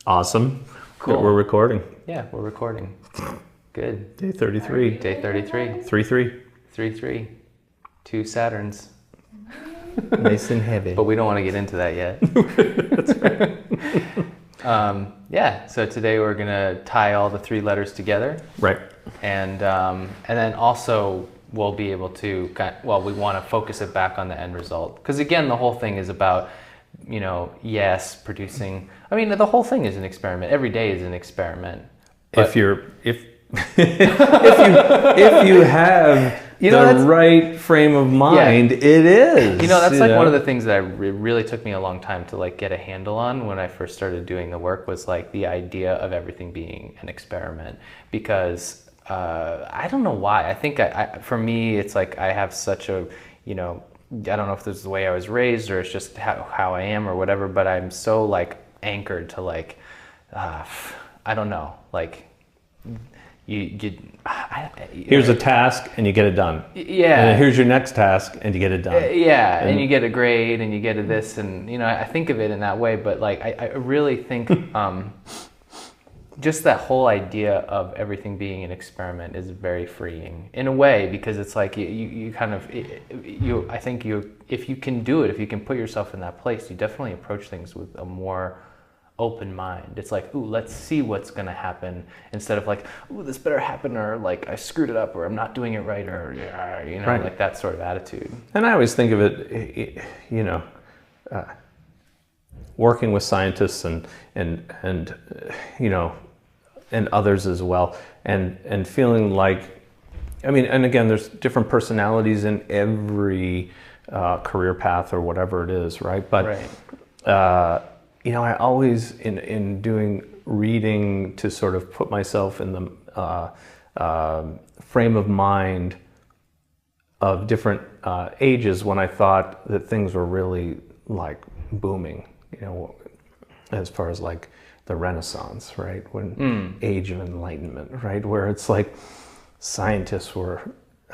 Awesome. Cool. We're recording. Yeah, we're recording. Good. Day 33. Day 33. 3-3. 3-3. 2 Saturns. Nice and heavy. But we don't want to get into that yet. That's right. Yeah, so today we're going to tie all the 3 letters together. Right. And then also we'll be able to, we want to focus it back on the end result. Because again, the whole thing is about, producing. I mean, the whole thing is an experiment. Every day is an experiment. If if you have the right frame of mind, it is. That's one of the things that really took me a long time to get a handle on when I first started doing the work was the idea of everything being an experiment. Because I don't know why. I think for me, it's I have such a, I don't know if this is the way I was raised or it's just how I am or whatever, but I'm so anchored to I don't know, here's a task and you get it done. Yeah. And then here's your next task and you get it done. And you get a grade and you get a this and I think of it in that way, but I really think just that whole idea of everything being an experiment is very freeing in a way, because it's you kind of I think if you can do it, if you can put yourself in that place, you definitely approach things with a more open mind. It's ooh, let's see what's going to happen, instead of ooh, this better happen, or I screwed it up, or I'm not doing it right, or right. That sort of attitude. And I always think of it, working with scientists and others as well, and feeling and again, there's different personalities in every career path or whatever it is, right? But right. I always, in doing reading, to sort of put myself in the frame of mind of different ages when I thought that things were really booming, as far as the Renaissance, right? When Age of Enlightenment, right? Where it's scientists were,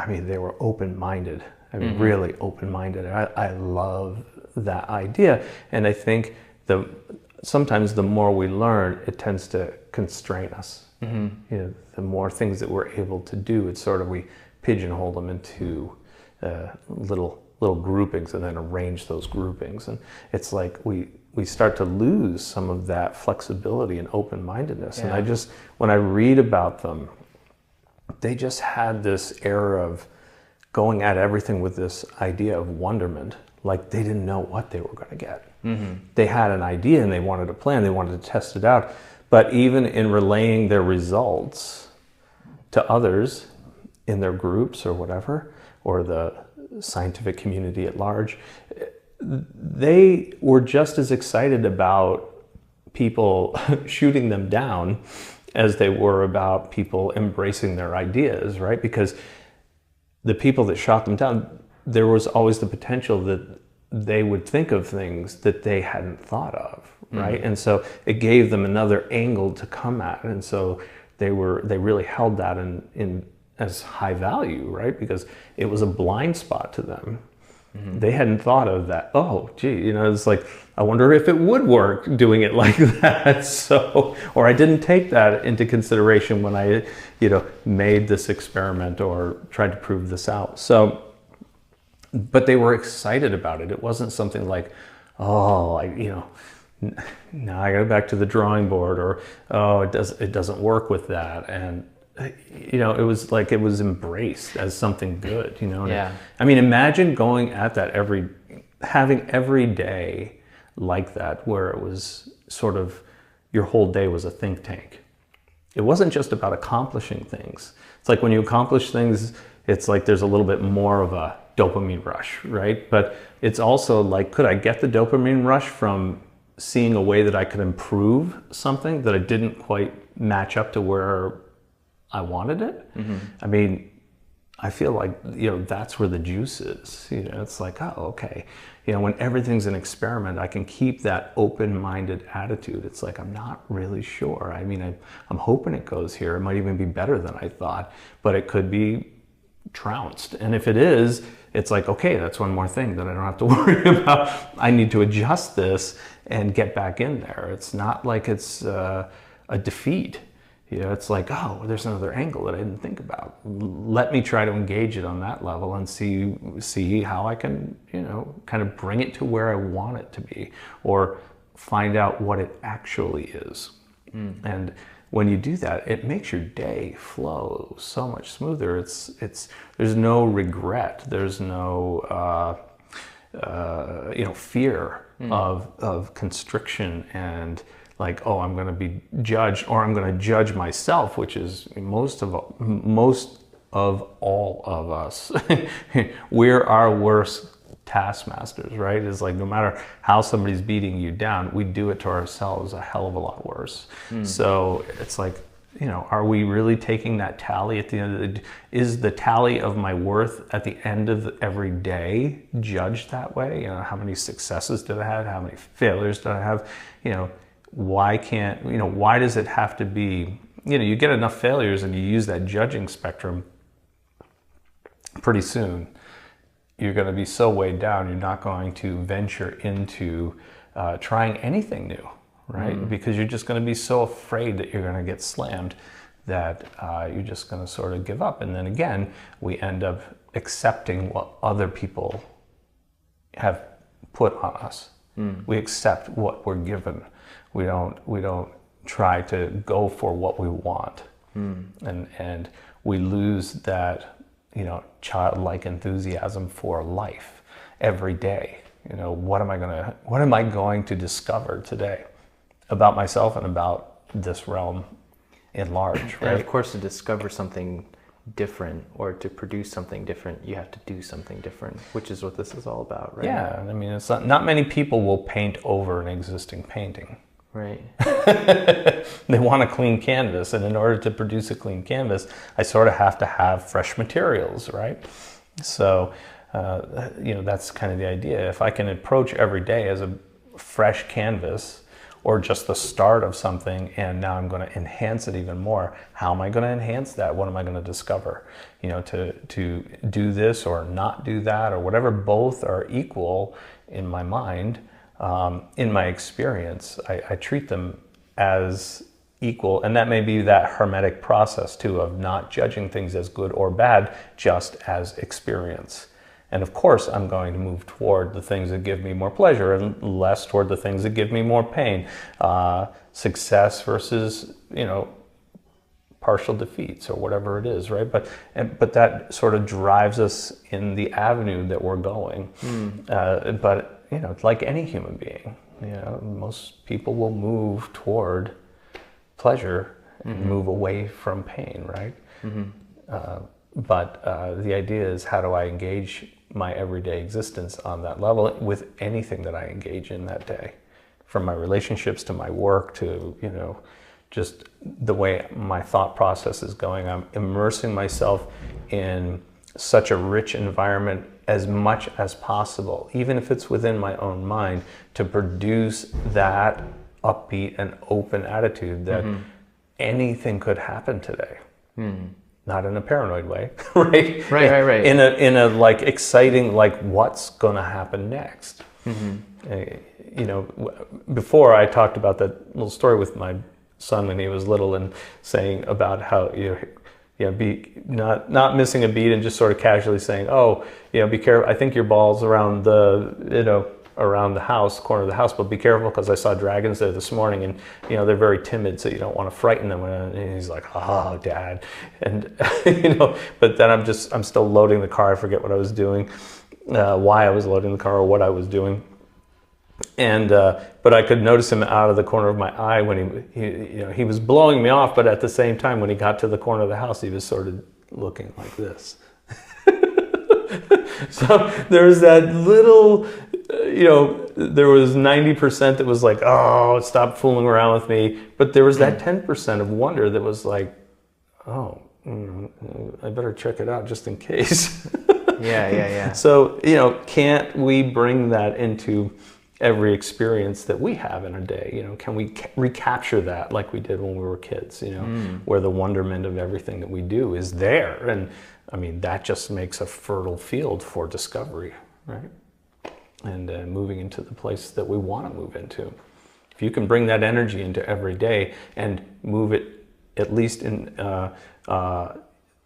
they were open-minded. Really open-minded. I love that idea, and I think sometimes the more we learn, it tends to constrain us. Mm-hmm. The more things that we're able to do, it's sort of, we pigeonhole them into little groupings and then arrange those groupings, and it's we start to lose some of that flexibility and open-mindedness. Yeah. And when I read about them, they just had this air of going at everything with this idea of wonderment, they didn't know what they were going to get. Mm-hmm. They had an idea and they wanted a plan, they wanted to test it out. But even in relaying their results to others in their groups or whatever, or the scientific community at large, they were just as excited about people shooting them down as they were about people embracing their ideas, right? Because the people that shot them down, there was always the potential that they would think of things that they hadn't thought of, right? Mm-hmm. And so it gave them another angle to come at, and so they really held that in as high value, right? Because it was a blind spot to them. Mm-hmm. They hadn't thought of that. Oh, gee, it's I wonder if it would work doing it like that. So, or I didn't take that into consideration when I, made this experiment or tried to prove this out. So, but they were excited about it. It wasn't something now I go back to the drawing board, or it doesn't work with that, and it was it was embraced as something good, Yeah. Imagine going at that having every day like that, where it was sort of your whole day was a think tank. It wasn't just about accomplishing things. It's when you accomplish things, it's there's a little bit more of a dopamine rush, right? But it's also could I get the dopamine rush from seeing a way that I could improve something that I didn't quite match up to where I wanted it? Mm-hmm. I feel that's where the juice is. It's oh, okay. When everything's an experiment, I can keep that open-minded attitude. It's I'm not really sure. I'm hoping it goes here. It might even be better than I thought, but it could be trounced. And if it is, it's like, okay, that's one more thing that I don't have to worry about. I need to adjust this and get back in there. It's not like it's a defeat. It's like, oh, there's another angle that I didn't think about. Let me try to engage it on that level and see how I can, kind of bring it to where I want it to be, or find out what it actually is. And when you do that, it makes your day flow so much smoother. There's no regret. There's no fear of constriction and like, oh, I'm going to be judged, or I'm going to judge myself, which is most of all of us. We're our worst taskmasters, right? It's like no matter how somebody's beating you down, we do it to ourselves a hell of a lot worse. So it's like, are we really taking that tally at the end of the day? Is the tally of my worth at the end of every day judged that way? How many successes did I have? How many failures did I have? Why does it have to be, you get enough failures and you use that judging spectrum, pretty soon you're going to be so weighed down, you're not going to venture into trying anything new, right? Because you're just going to be so afraid that you're going to get slammed that you're just going to sort of give up. And then again, we end up accepting what other people have put on us. We accept what we're given. We don't try to go for what we want. And we lose that, childlike enthusiasm for life every day. What am I going to discover today about myself and about this realm in large, right? And of course, to discover something different or to produce something different, you have to do something different, which is what this is all about, right? Yeah, I mean, it's not many people will paint over an existing painting. Right. They want a clean canvas, and in order to produce a clean canvas, I sort of have to have fresh materials, right? So, that's kind of the idea. If I can approach every day as a fresh canvas, or just the start of something, and now I'm going to enhance it even more. How am I going to enhance that? What am I going to discover? To do this or not do that, or whatever. Both are equal in my mind. In my experience, I treat them as equal, and that may be that hermetic process too of not judging things as good or bad, just as experience. And of course, I'm going to move toward the things that give me more pleasure and less toward the things that give me more pain. Success versus, partial defeats or whatever it is, right? But that sort of drives us in the avenue that we're going. But it's like any human being. Most people will move toward pleasure and move away from pain, right? But the idea is, how do I engage my everyday existence on that level with anything that I engage in that day, from my relationships to my work to, just the way my thought process is going. I'm immersing myself in such a rich environment as much as possible, even if it's within my own mind, to produce that upbeat and open attitude that anything could happen today. Not in a paranoid way, right? Right. In a like exciting, like what's going to happen next. Before I talked about that little story with my son when he was little, and saying about how be not missing a beat and just sort of casually saying, oh, be careful. I think your ball's around around the house, corner of the house, but be careful because I saw dragons there this morning, and they're very timid, so you don't want to frighten them. And he's like, oh, Dad, and but then I'm still loading the car. I forget what I was doing, why I was loading the car or what I was doing, and but I could notice him out of the corner of my eye when he was blowing me off, but at the same time when he got to the corner of the house, he was sort of looking like this. So there was that little, there was 90% that was like, oh, stop fooling around with me. But there was that 10% of wonder that was like, oh, I better check it out just in case. Yeah. So, can't we bring that into every experience that we have in a day? You know, can we recapture that like we did when we were kids? You know, where the wonderment of everything that we do is there, and I mean that just makes a fertile field for discovery, right? And moving into the place that we want to move into. If you can bring that energy into every day and move it, at least in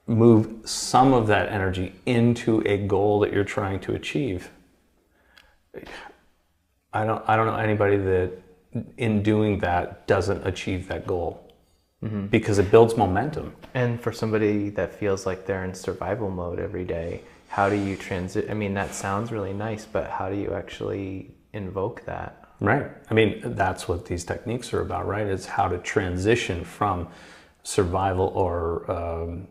move some of that energy into a goal that you're trying to achieve. I don't know anybody that in doing that doesn't achieve that goal, because it builds momentum. And for somebody that feels like they're in survival mode every day, how do you transit? I mean, that sounds really nice, but how do you actually invoke that? Right. I mean, that's what these techniques are about, right? It's how to transition from survival or,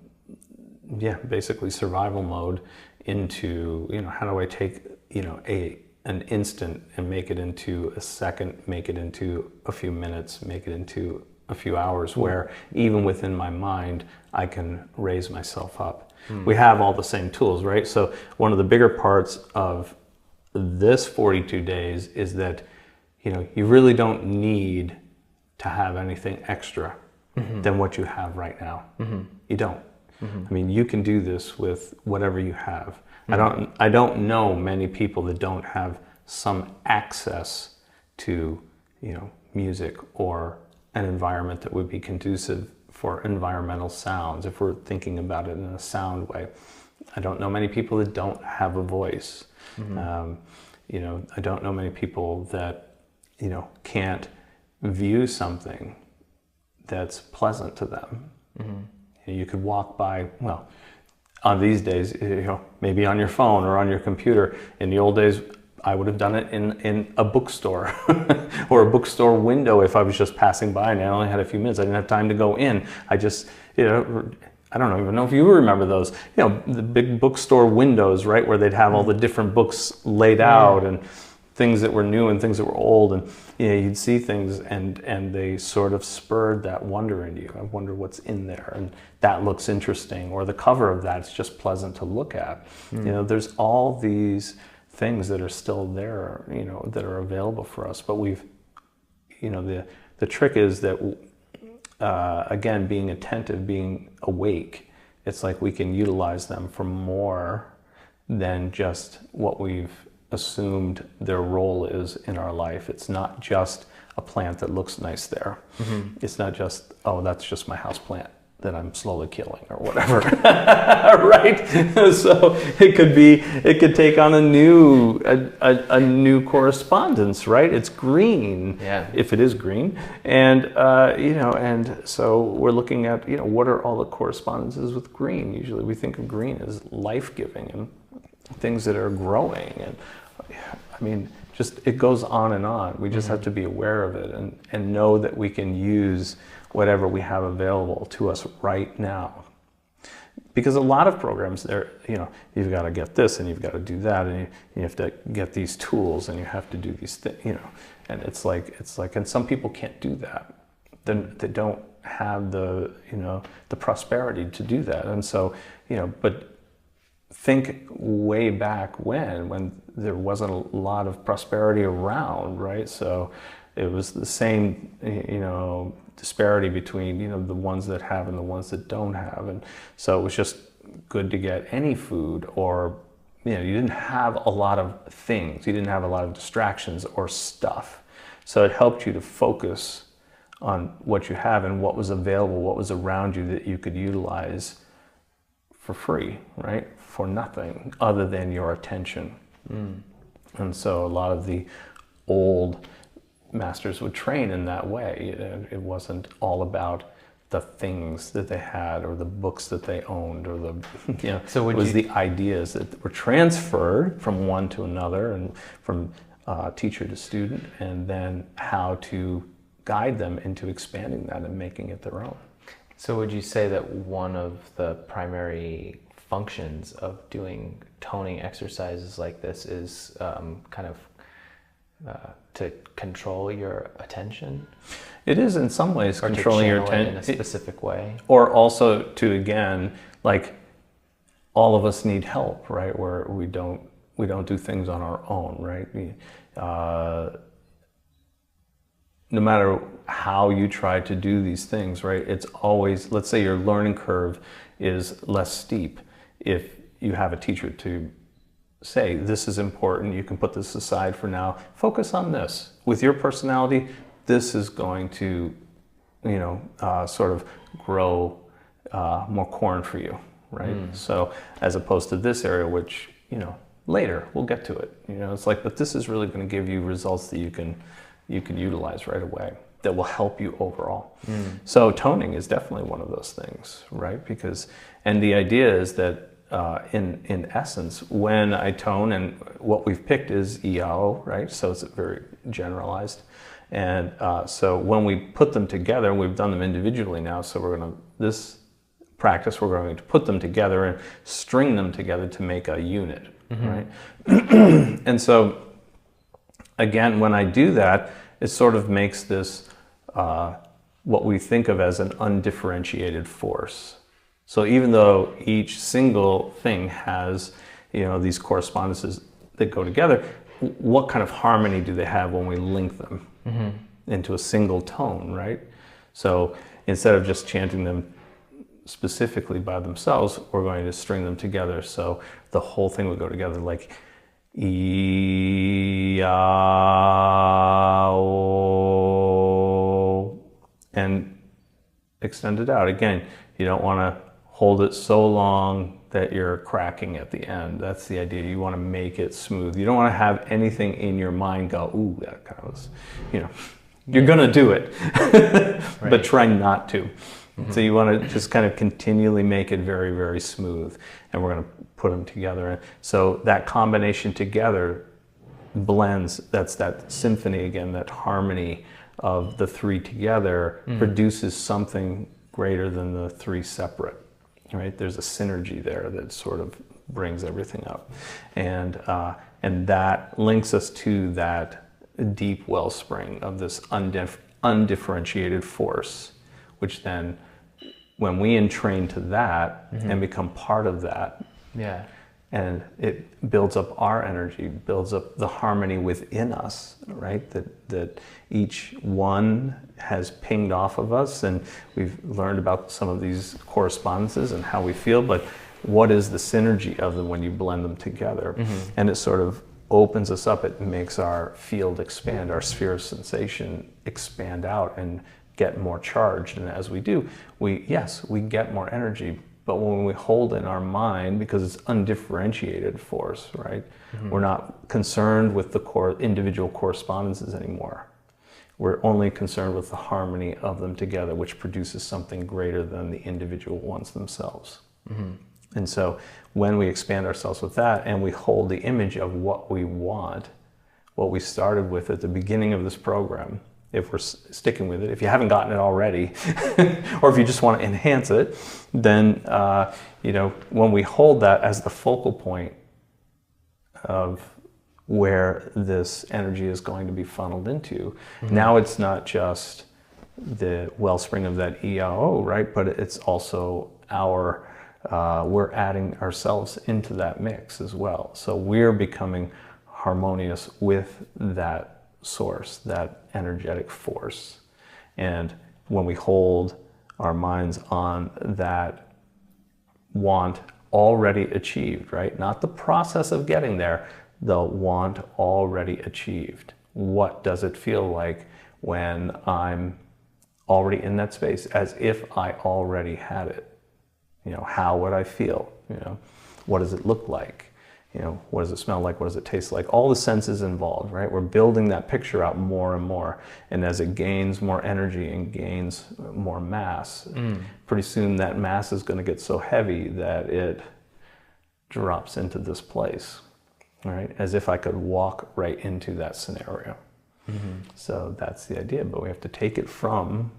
basically survival mode into, you know, how do I take, you know, an instant and make it into a second, make it into a few minutes, make it into a few hours, where even within my mind, I can raise myself up. We have all the same tools, right? So one of the bigger parts of this 42 days is that, you know, you really don't need to have anything extra than what you have right now. You don't. I mean, you can do this with whatever you have. I don't know many people that don't have some access to, you know, music or an environment that would be conducive for environmental sounds, if we're thinking about it in a sound way. I don't know many people that don't have a voice. You know, I don't know many people that, you know, can't view something that's pleasant to them. You could walk by, well, on these days, you know, maybe on your phone or on your computer. In the old days, I would have done it in a bookstore or a bookstore window if I was just passing by and I only had a few minutes. I didn't have time to go in. I just, you know, I don't even know if you remember those, you know, the big bookstore windows, right, where they'd have all the different books laid out and things that were new and things that were old, and you know, you'd see things and they sort of spurred that wonder in you. I wonder what's in there, and that looks interesting, or the cover of that's just pleasant to look at. You know, there's all these things that are still there, you know, that are available for us, but we've, you know, the trick is that again, being attentive, being awake, it's like we can utilize them for more than just what we've assumed their role is in our life. It's not just a plant that looks nice there. It's not just, oh, that's just my house plant that I'm slowly killing or whatever. Right? So it could take on a new correspondence, right? It's green, if it is green. And, you know, and so we're looking at, you know, what are all the correspondences with green? Usually we think of green as life-giving and things that are growing. And I mean, just, it goes on and on. We just have to be aware of it and know that we can use whatever we have available to us right now. Because a lot of programs, you know, you've got to get this and you've got to do that, and you have to get these tools and you have to do these things, you know. And it's like, and some people can't do that. They don't have the, you know, the prosperity to do that. And so, you know, but think way back when there wasn't a lot of prosperity around, right? So it was the same, you know, disparity between, you know, the ones that have and the ones that don't have. And so it was just good to get any food, or, you know, you didn't have a lot of things. You didn't have a lot of distractions or stuff. So it helped you to focus on what you have and what was available, what was around you that you could utilize for free, right? For nothing other than your attention. And so a lot of the old masters would train in that way. It wasn't all about the things that they had or the books that they owned or the, you know, so it was the ideas that were transferred from one to another and from teacher to student, and then how to guide them into expanding that and making it their own. So would you say that one of the primary functions of doing toning exercises like this is kind of to control your attention? It is in some ways controlling your attention in a specific way. Or also to, again, like, all of us need help, right? Where we don't do things on our own, right? no matter how you try to do these things, right, it's always, let's say your learning curve is less steep. If you have a teacher to say, this is important, you can put this aside for now, focus on this. With your personality, this is going to, sort of grow more corn for you, right? So as opposed to this area, which, later we'll get to it. It's like, but this is really going to give you results that you can utilize right away, that will help you overall. So toning is definitely one of those things, right? And the idea is that in essence, when I tone, and what we've picked is I.A.O, right? So it's very generalized. And so when we put them together, and we've done them individually now, so this practice, we're going to put them together and string them together to make a unit, right? And so, again, when I do that, it sort of makes this what we think of as an undifferentiated force. So even though each single thing has, these correspondences that go together, what kind of harmony do they have when we link them into a single tone, right? So instead of just chanting them specifically by themselves, we're going to string them together. So the whole thing would go together like I.A.O, and extend it out. Again, you don't want to hold it so long that you're cracking at the end. That's the idea. You want to make it smooth. You don't want to have anything in your mind go, ooh, that kind of was, you're going to do it, but try not to. So you want to just kind of continually make it very, very smooth. And we're going to put them together. So that combination together blends, that's that symphony again, that harmony of the three together produces something greater than the three separate, right? There's a synergy there that sort of brings everything up. And that links us to that deep wellspring of this undifferentiated force, which then, when we entrain to that and become part of that, and it builds up our energy, builds up the harmony within us, right? That each one has pinged off of us, and we've learned about some of these correspondences and how we feel, but what is the synergy of them when you blend them together? And it sort of opens us up. It makes our field expand, our sphere of sensation expand out and get more charged. And as we do, we get more energy. But when we hold in our mind, because it's undifferentiated force, right? We're not concerned with the individual correspondences anymore. We're only concerned with the harmony of them together, which produces something greater than the individual ones themselves. And so when we expand ourselves with that and we hold the image of what we want, what we started with at the beginning of this program, if we're sticking with it, if you haven't gotten it already, or if you just want to enhance it, then, when we hold that as the focal point of where this energy is going to be funneled into, now it's not just the wellspring of that I.A.O, right? But it's also we're adding ourselves into that mix as well. So we're becoming harmonious with that source, that energetic force. And when we hold our minds on that want already achieved, right? Not the process of getting there, the want already achieved. What does it feel like when I'm already in that space, as if I already had it? How would I feel? What does it look like? What does it smell like? What does it taste like? All the senses involved, right? We're building that picture out more and more. And as it gains more energy and gains more mass, pretty soon that mass is going to get so heavy that it drops into this place, right? As if I could walk right into that scenario. So that's the idea. But we have to take it from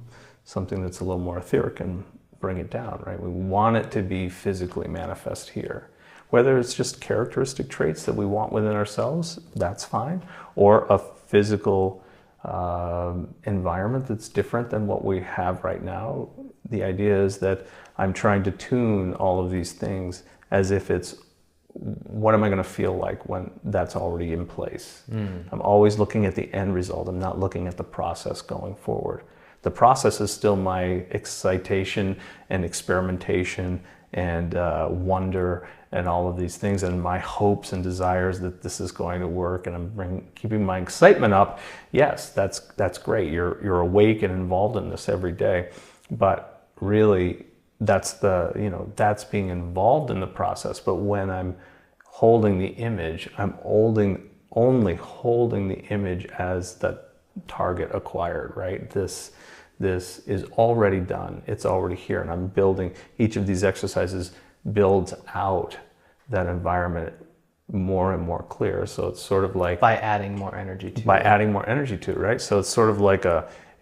something that's a little more etheric and bring it down, right? We want it to be physically manifest here. Whether it's just characteristic traits that we want within ourselves, that's fine. Or a physical environment that's different than what we have right now. The idea is that I'm trying to tune all of these things as if it's what am I going to feel like when that's already in place? I'm always looking at the end result. I'm not looking at the process going forward. The process is still my excitation and experimentation and wonder and all of these things, and my hopes and desires that this is going to work, and I'm keeping my excitement up. Yes, that's great. You're awake and involved in this every day, but really that's that's being involved in the process. But when I'm holding the image, I'm only holding the image as the target acquired, right? This is already done. It's already here, and I'm building. Each of these exercises builds out that environment more and more clear. So it's sort of like by adding more energy to by adding more energy to it, right? So it's sort of like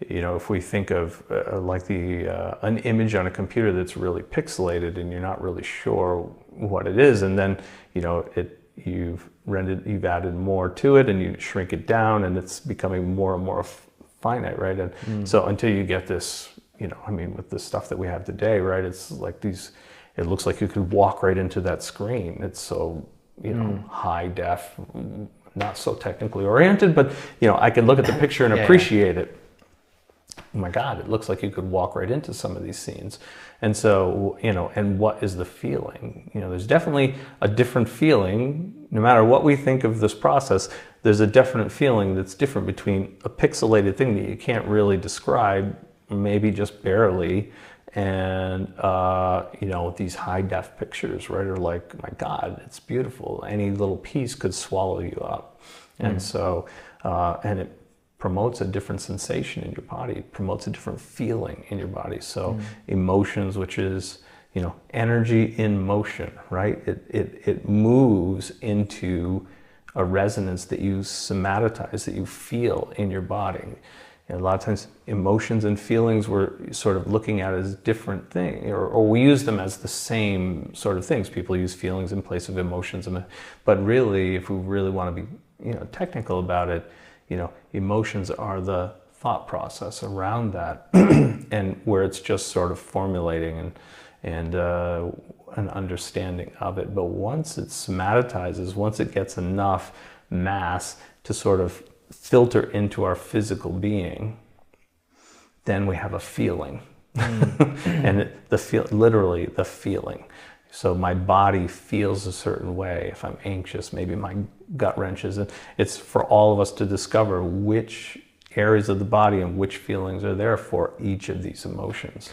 if we think of like an image on a computer that's really pixelated and you're not really sure what it is, and then you've added more to it and you shrink it down and it's becoming more and more finite, right? And so until you get this, with the stuff that we have today, right? It's like it looks like you could walk right into that screen. It's so, high def, not so technically oriented, but, I can look at the picture and appreciate it. Oh my God, it looks like you could walk right into some of these scenes. And so, and what is the feeling? There's definitely a different feeling, no matter what we think of this process, there's a definite feeling that's different between a pixelated thing that you can't really describe, maybe just barely, and, these high def pictures, right, are like, my God, it's beautiful. Any little piece could swallow you up. And so, and it promotes a different sensation in your body. It promotes a different feeling in your body. So emotions, which is, energy in motion, right? It moves into a resonance that you somatize, that you feel in your body. And a lot of times emotions and feelings we're sort of looking at as different things, or we use them as the same sort of things. People use feelings in place of emotions. But really, if we really want to be technical about it, emotions are the thought process around that, and where it's just sort of formulating and an understanding of it. But once it somatizes, once it gets enough mass to sort of filter into our physical being, then we have a feeling. And literally the feeling. So my body feels a certain way. If I'm anxious, maybe my gut wrenches. And it's for all of us to discover which areas of the body and which feelings are there for each of these emotions.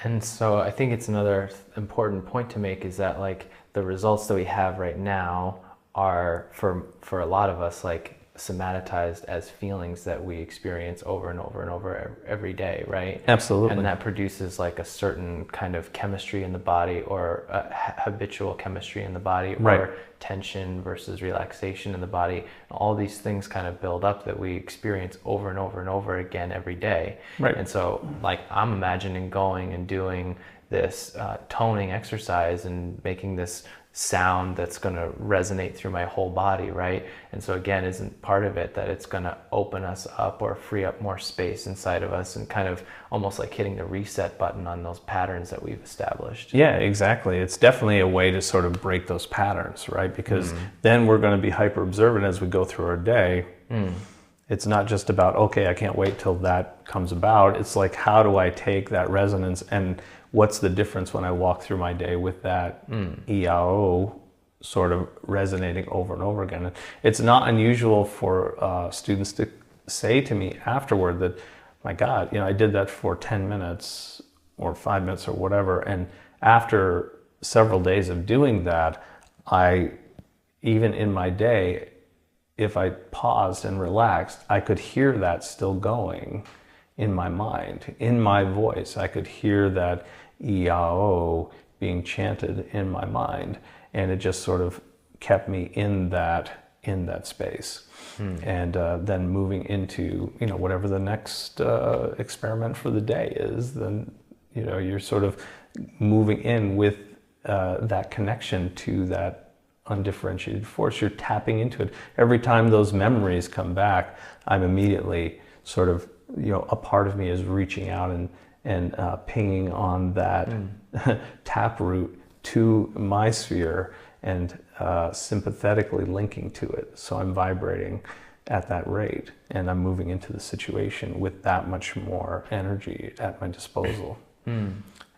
And so I think it's another important point to make is that like the results that we have right now are for a lot of us like somatized as feelings that we experience over and over and over every day, right? Absolutely. And that produces like a certain kind of chemistry in the body, or habitual chemistry in the body, right, or tension versus relaxation in the body. All these things kind of build up that we experience over and over and over again every day. Right. And so like I'm imagining going and doing this toning exercise and making this sound that's going to resonate through my whole body, right? And so again, isn't part of it that it's going to open us up or free up more space inside of us, and kind of almost like hitting the reset button on those patterns that we've established? Yeah, exactly. It's definitely a way to sort of break those patterns, right? Because then we're going to be hyper observant as we go through our day. It's not just about, okay, I can't wait till that comes about. It's like, how do I take that resonance, and what's the difference when I walk through my day with that I.A.O sort of resonating over and over again? And it's not unusual for students to say to me afterward that, my God, I did that for 10 minutes or 5 minutes or whatever. And after several days of doing that, even in my day, if I paused and relaxed, I could hear that still going in my mind, in my voice. I could hear that I.A.O being chanted in my mind, and it just sort of kept me in that space. And then moving into whatever the next experiment for the day is, then you're sort of moving in with that connection to that undifferentiated force. You're tapping into it. Every time those memories come back, I'm immediately sort of, a part of me is reaching out and pinging on that tap root to my sphere, and sympathetically linking to it. So I'm vibrating at that rate, and I'm moving into the situation with that much more energy at my disposal.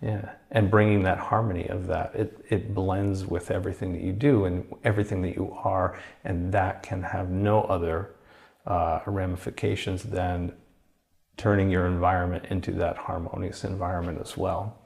Yeah, and bringing that harmony of that, it blends with everything that you do and everything that you are, and that can have no other ramifications than turning your environment into that harmonious environment as well.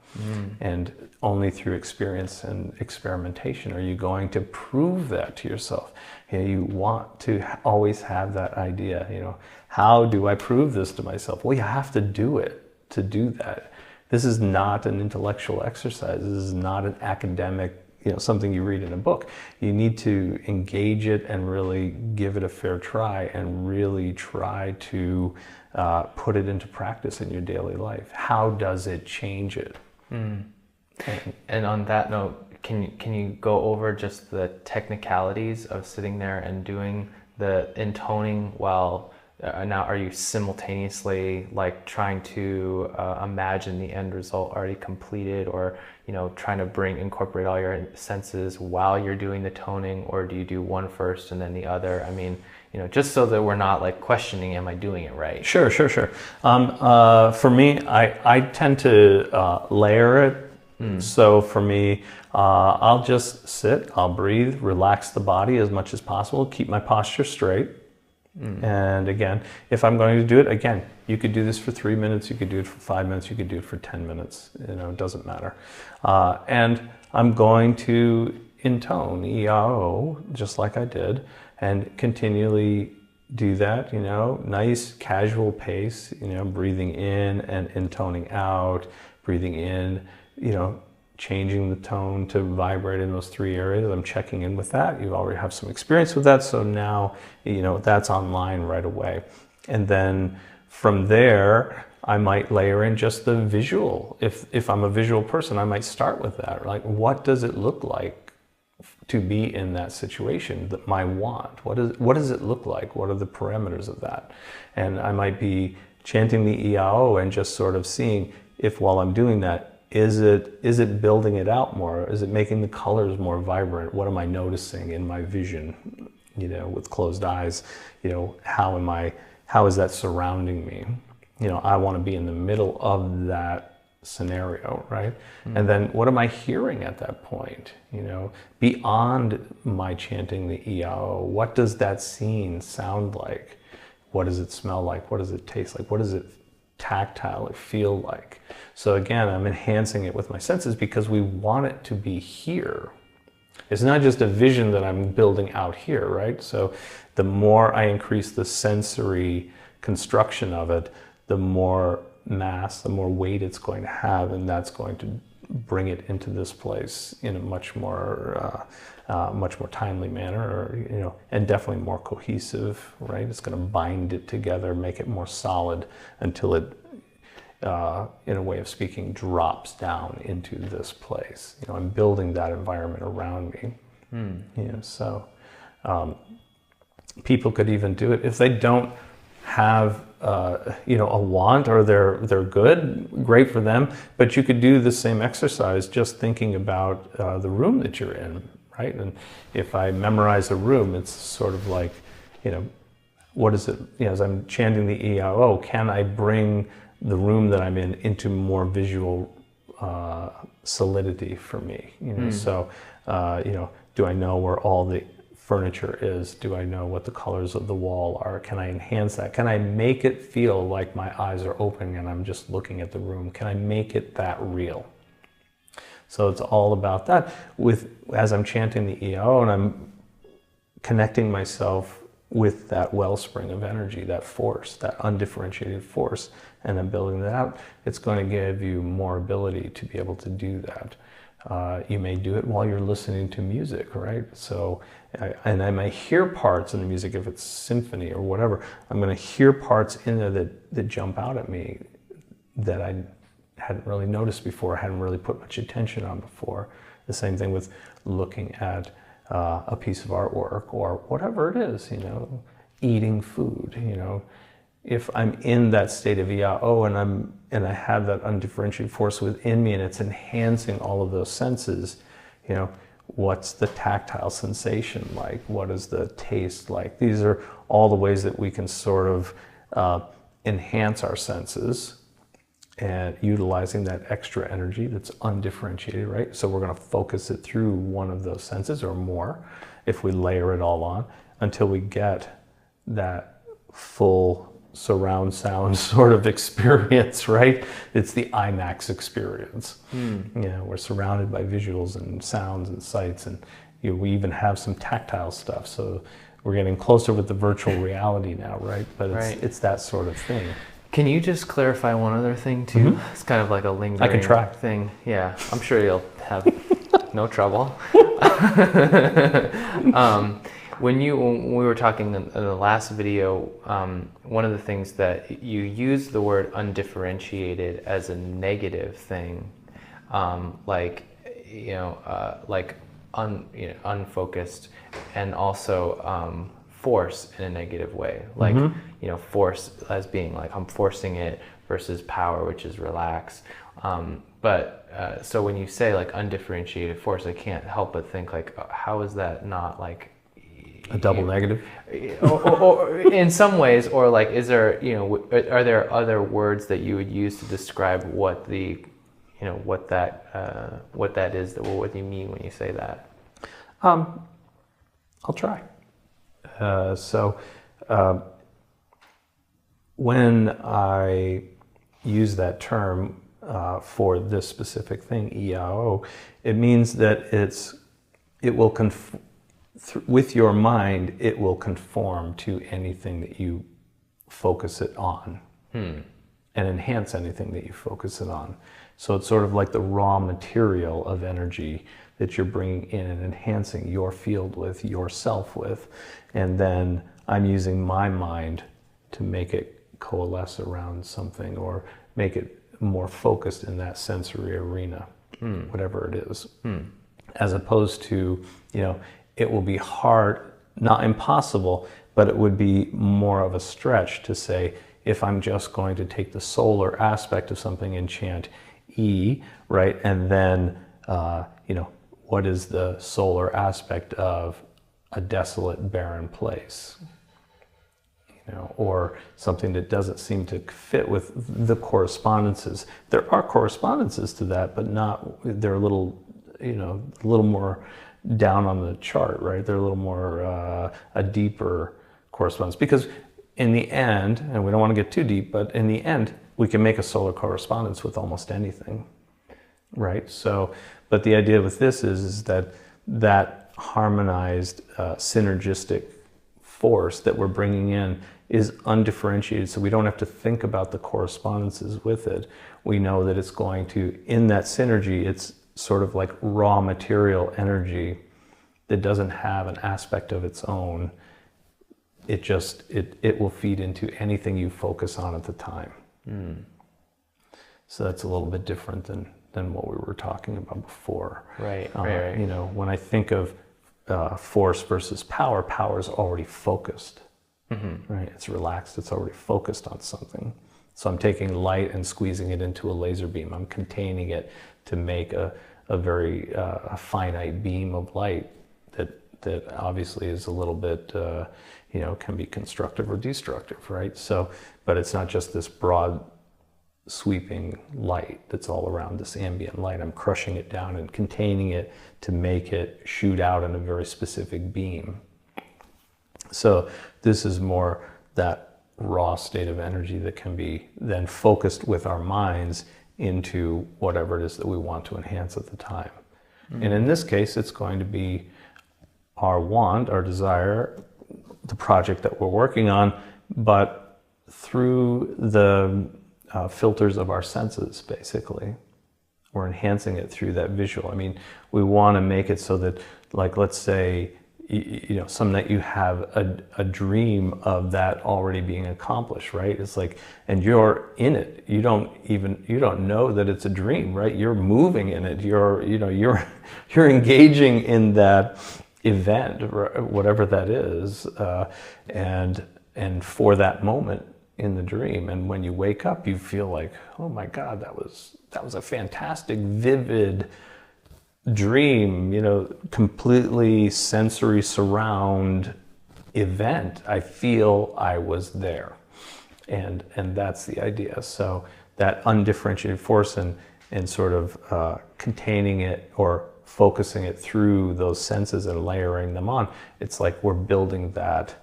And only through experience and experimentation are you going to prove that to yourself. You want to always have that idea, how do I prove this to myself? Well, you have to do it to do that. This is not an intellectual exercise. This is not an academic, something you read in a book. You need to engage it and really give it a fair try and really try to put it into practice in your daily life. How does it change it? And on that note, can you go over just the technicalities of sitting there and doing the intoning while now are you simultaneously like trying to imagine the end result already completed, or trying to incorporate all your senses while you're doing the toning, or do you do one first and then the other? I mean, just so that we're not like questioning, am I doing it right? Sure. For me, I tend to layer it. So for me, I'll just sit, I'll breathe, relax the body as much as possible, keep my posture straight. And again, if I'm going to do it, again, you could do this for 3 minutes, you could do it for 5 minutes, you could do it for 10 minutes, it doesn't matter. And I'm going to intone, I.A.O, just like I did, and continually do that, nice casual pace, breathing in and intoning out, breathing in, changing the tone to vibrate in those 3 areas. I'm checking in with that. You already have some experience with that, so now, that's online right away. And then from there, I might layer in just the visual. If I'm a visual person, I might start with that. Like, what does it look like to be in that situation, that my want? What does it look like? What are the parameters of that? And I might be chanting the I.A.O and just sort of seeing if while I'm doing that, is it building it out more? Is it making the colors more vibrant? What am I noticing in my vision, with closed eyes? How is that surrounding me? I want to be in the middle of that scenario, right? And then what am I hearing at that point? Beyond my chanting the I.A.O, what does that scene sound like? What does it smell like? What does it taste like? What does it tactile or feel like? So again, I'm enhancing it with my senses because we want it to be here. It's not just a vision that I'm building out here, right? So the more I increase the sensory construction of it, the more mass, the more weight it's going to have, and that's going to bring it into this place in a much more timely manner, or, and definitely more cohesive, right? It's going to bind it together, make it more solid until it, in a way of speaking, drops down into this place. I'm building that environment around me. So people could even do it if they don't have a want, or they're good, great for them, but you could do the same exercise just thinking about the room that you're in, right? And if I memorize a room, it's sort of like, what is it, as I'm chanting the I.A.O, can I bring the room that I'm in into more visual solidity for me? So do I know where all the furniture is? Do I know what the colors of the wall are? Can I enhance that? Can I make it feel like my eyes are open and I'm just looking at the room? Can I make it that real? So it's all about that. As I'm chanting the I.A.O and I'm connecting myself with that wellspring of energy, that force, that undifferentiated force, and I'm building that out, it's going to give you more ability to be able to do that. You may do it while you're listening to music, right? So, and I may hear parts in the music, if it's symphony or whatever, I'm going to hear parts in there that jump out at me that I hadn't really noticed before, hadn't really put much attention on before. The same thing with looking at a piece of artwork or whatever it is, eating food, If I'm in that state of I.A.O and I have that undifferentiated force within me and it's enhancing all of those senses, what's the tactile sensation like? What is the taste like? These are all the ways that we can sort of enhance our senses, and utilizing that extra energy that's undifferentiated, right? So we're going to focus it through one of those senses or more if we layer it all on until we get that full surround sound sort of experience, right? It's the IMAX experience. We're surrounded by visuals and sounds and sights, and we even have some tactile stuff. So we're getting closer with the virtual reality now, right? But it's that sort of thing. Can you just clarify one other thing too? It's kind of like a lingering I can try. thing. Yeah, I'm sure you'll have no trouble. When we were talking in the last video, one of the things that you used the word undifferentiated as a negative thing, unfocused, and also force in a negative way, like force as being like I'm forcing it versus power, which is relax. So when you say like undifferentiated force, I can't help but think like, how is that not like a double negative? or in some ways, or like, is there, are there other words that you would use to describe what the, what that is, what you mean when you say that? I'll try. When I use that term for this specific thing, I.A.O, it means that it will with your mind, it will conform to anything that you focus it on, and enhance anything that you focus it on. So it's sort of like the raw material of energy that you're bringing in and enhancing your field with, yourself with, and then I'm using my mind to make it coalesce around something or make it more focused in that sensory arena, whatever it is. As opposed to, it will be hard, not impossible, but it would be more of a stretch to say, if I'm just going to take the solar aspect of something and chant E, right, and then, what is the solar aspect of a desolate, barren place? Or something that doesn't seem to fit with the correspondences. There are correspondences to that, but they're a little more down on the chart, right? They're a little more, a deeper correspondence. Because in the end, and we don't want to get too deep, but in the end, we can make a solar correspondence with almost anything, right? So, but the idea with this is that harmonized, synergistic force that we're bringing in is undifferentiated, so we don't have to think about the correspondences with it. We know that it's going to, in that synergy, it's sort of like raw material energy that doesn't have an aspect of its own. It will feed into anything you focus on at the time. So that's a little bit different than what we were talking about before. Right. When I think of force versus power, power is already focused, right? It's relaxed, it's already focused on something. So I'm taking light and squeezing it into a laser beam. I'm containing it to make a very finite beam of light that obviously is a little bit, can be constructive or destructive, right? So, but it's not just this broad sweeping light that's all around, this ambient light. I'm crushing it down and containing it to make it shoot out in a very specific beam. So this is more that raw state of energy that can be then focused with our minds into whatever it is that we want to enhance at the time. And in this case, it's going to be our want, our desire, the project that we're working on, but through the filters of our senses, basically. We're enhancing it through that visual. I mean, we want to make it so that, like, let's say, some night you have a dream of that already being accomplished, right? It's like, and you're in it. You don't know that it's a dream, right? You're moving in it. You're engaging in that event, whatever that is, and for that moment in the dream. And when you wake up, you feel like, oh my God, that was a fantastic, vivid dream, completely sensory surround event, I feel I was there. And that's the idea. So that undifferentiated force and sort of containing it or focusing it through those senses and layering them on, it's like we're building that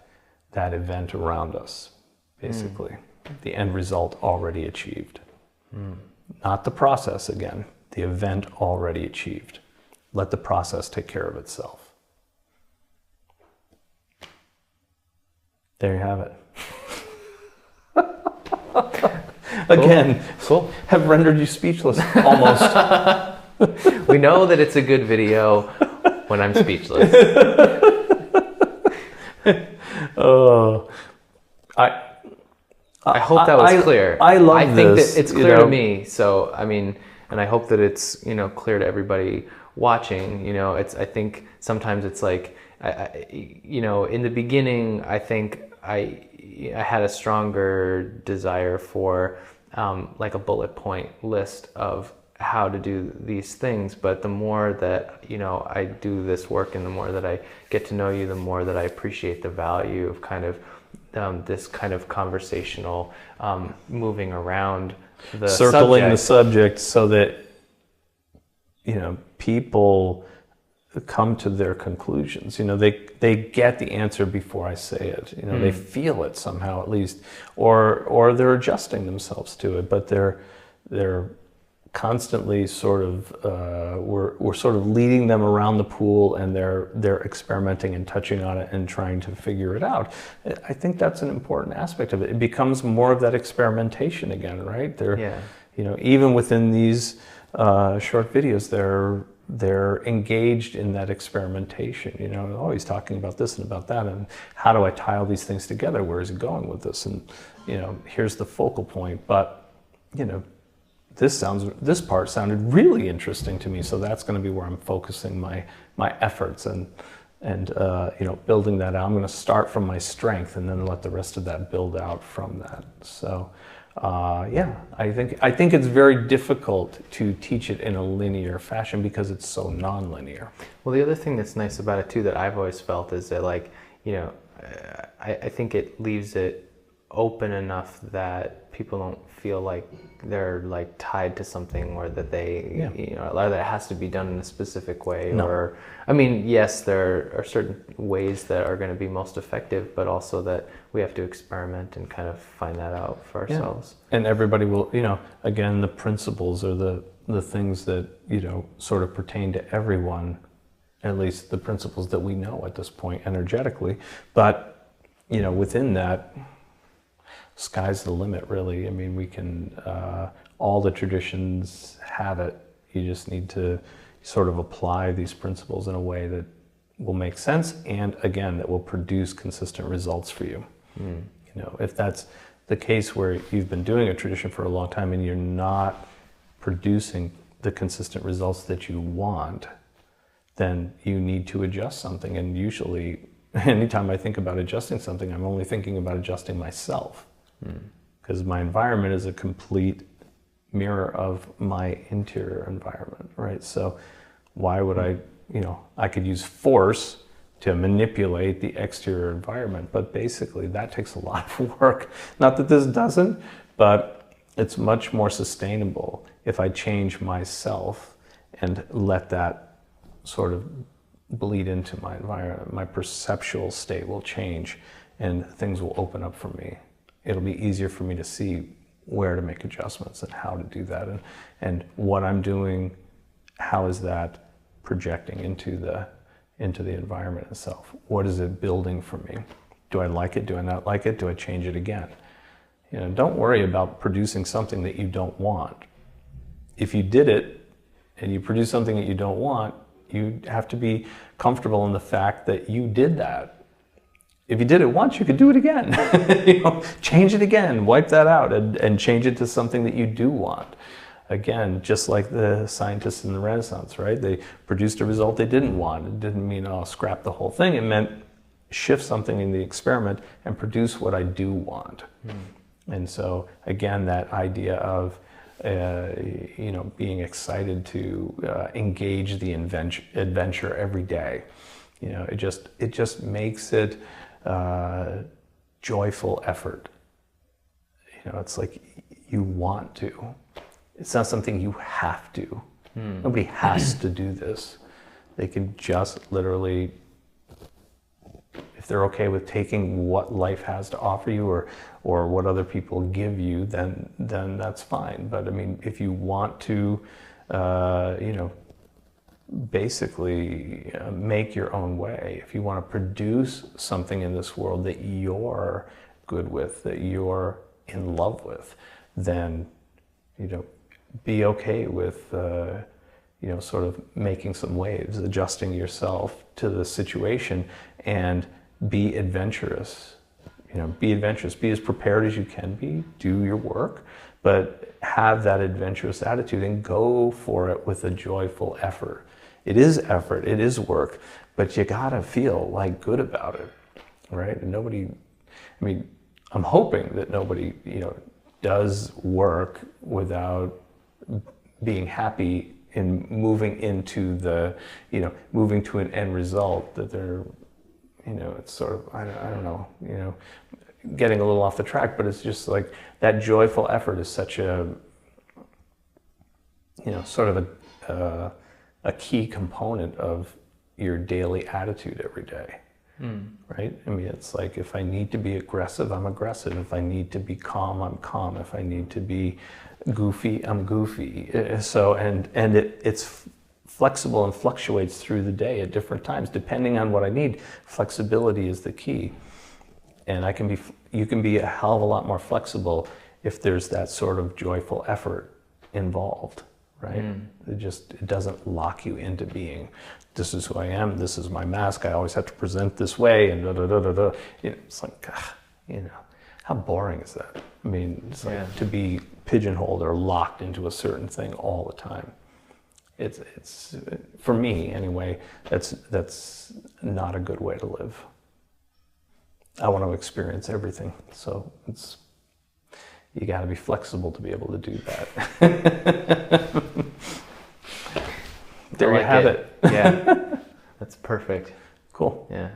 event around us, basically. The end result already achieved. Not the process again, the event already achieved. Let the process take care of itself. There you have it. Again, Cool. have rendered you speechless, almost. We know that it's a good video when I'm speechless. Oh, I hope that was clear. I love I think this, that it's clear to me. So, I mean, and I hope that it's, clear to everybody watching. I think sometimes it's like, in the beginning, I think I had a stronger desire for like a bullet point list of how to do these things. But the more that, I do this work and the more that I get to know you, the more that I appreciate the value of kind of this kind of conversational moving around the circling subject. the subject so that people come to their conclusions. They get the answer before I say it. They feel it somehow at least, or they're adjusting themselves to it, but they're constantly sort of we're sort of leading them around the pool, and they're experimenting and touching on it and trying to figure it out. I think that's an important aspect of it. It becomes more of that experimentation again, right? Even within these short videos, they're engaged in that experimentation. Oh, he's talking about this and about that, and how do I tie all these things together? Where is he going with this? And here's the focal point. But this part sounded really interesting to me, so that's going to be where I'm focusing my efforts and building that out. I'm going to start from my strength and then let the rest of that build out from that. So. I think it's very difficult to teach it in a linear fashion because it's so non-linear. Well, the other thing that's nice about it too that I've always felt is that I think it leaves it open enough that people don't feel like they're like tied to something, or that they or that it has to be done in a specific way. No. Or I mean, yes, there are certain ways that are going to be most effective, but also that we have to experiment and kind of find that out for ourselves. And everybody will, again, the principles are the things that sort of pertain to everyone, at least the principles that we know at this point energetically. But within that, sky's the limit, really. I mean, we can, all the traditions have it. You just need to sort of apply these principles in a way that will make sense, and again, that will produce consistent results for you. If that's the case where you've been doing a tradition for a long time and you're not producing the consistent results that you want, then you need to adjust something. And usually, anytime I think about adjusting something, I'm only thinking about adjusting myself. Because my environment is a complete mirror of my interior environment, right? So why would I could use force to manipulate the exterior environment, but basically that takes a lot of work. Not that this doesn't, but it's much more sustainable if I change myself and let that sort of bleed into my environment. My perceptual state will change and things will open up for me. It'll be easier for me to see where to make adjustments and how to do that, and what I'm doing, how is that projecting into the environment itself. What is it building for me? Do I like it? Do I not like it? Do I change it again? Don't worry about producing something that you don't want. If you did it and you produce something that you don't want, you have to be comfortable in the fact that you did that. If you did it once, you could do it again. Change it again, wipe that out, and change it to something that you do want. Again, just like the scientists in the Renaissance, right? They produced a result they didn't want. It didn't mean, scrap the whole thing. It meant shift something in the experiment and produce what I do want. And so, again, that idea of being excited to engage the adventure every day. It just makes it joyful effort. It's like you want to. It's not something you have to. Nobody has to do this. They can just literally, if they're okay with taking what life has to offer you or what other people give you, then that's fine. But I mean, if you want to, basically make your own way, if you want to produce something in this world that you're good with, that you're in love with, then, be okay with, sort of making some waves, adjusting yourself to the situation, and be adventurous. Be adventurous, be as prepared as you can be, do your work, but have that adventurous attitude and go for it with a joyful effort. It is effort, it is work, but you gotta feel like good about it, right? And I'm hoping that nobody, does work without being happy in moving into moving to an end result that they're, it's sort of, I don't know, getting a little off the track, but it's just like that joyful effort is such a, sort of a key component of your daily attitude every day. Right? It's like, if I need to be aggressive, I'm aggressive. If I need to be calm, I'm calm. If I need to be goofy, I'm goofy. So, it's flexible and fluctuates through the day at different times, depending on what I need. Flexibility is the key. And you can be a hell of a lot more flexible if there's that sort of joyful effort involved, right? It doesn't lock you into being, this is who I am, this is my mask, I always have to present this way, and da-da-da-da-da. It's like, how boring is that? It's like to be pigeonholed or locked into a certain thing all the time. It's for me anyway, that's not a good way to live. I want to experience everything, so you got to be flexible to be able to do that. There you have it. Yeah, that's perfect. Cool. Yeah.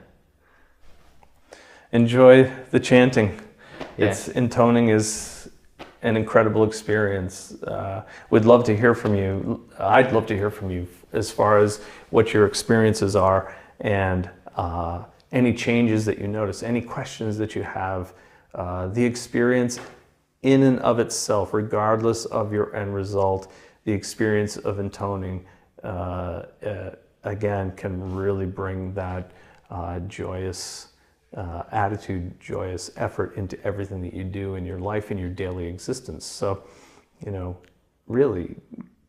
Enjoy the chanting. Yeah. Intoning is an incredible experience. We'd love to hear from you. I'd love to hear from you as far as what your experiences are, and any changes that you notice, any questions that you have. The experience in and of itself, regardless of your end result, the experience of intoning, again, can really bring that joyous attitude, joyous effort into everything that you do in your life, in your daily existence. So, really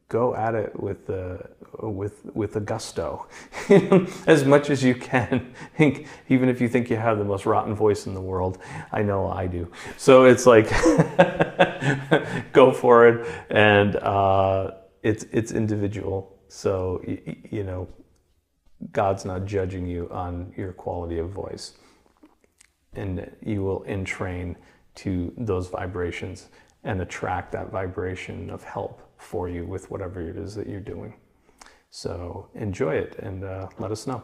go at it with a gusto, as much as you can. Even if you think you have the most rotten voice in the world, I know I do. So it's like, go for it, and it's individual. So God's not judging you on your quality of voice, and you will entrain to those vibrations and attract that vibration of help for you with whatever it is that you're doing. So enjoy it, and let us know.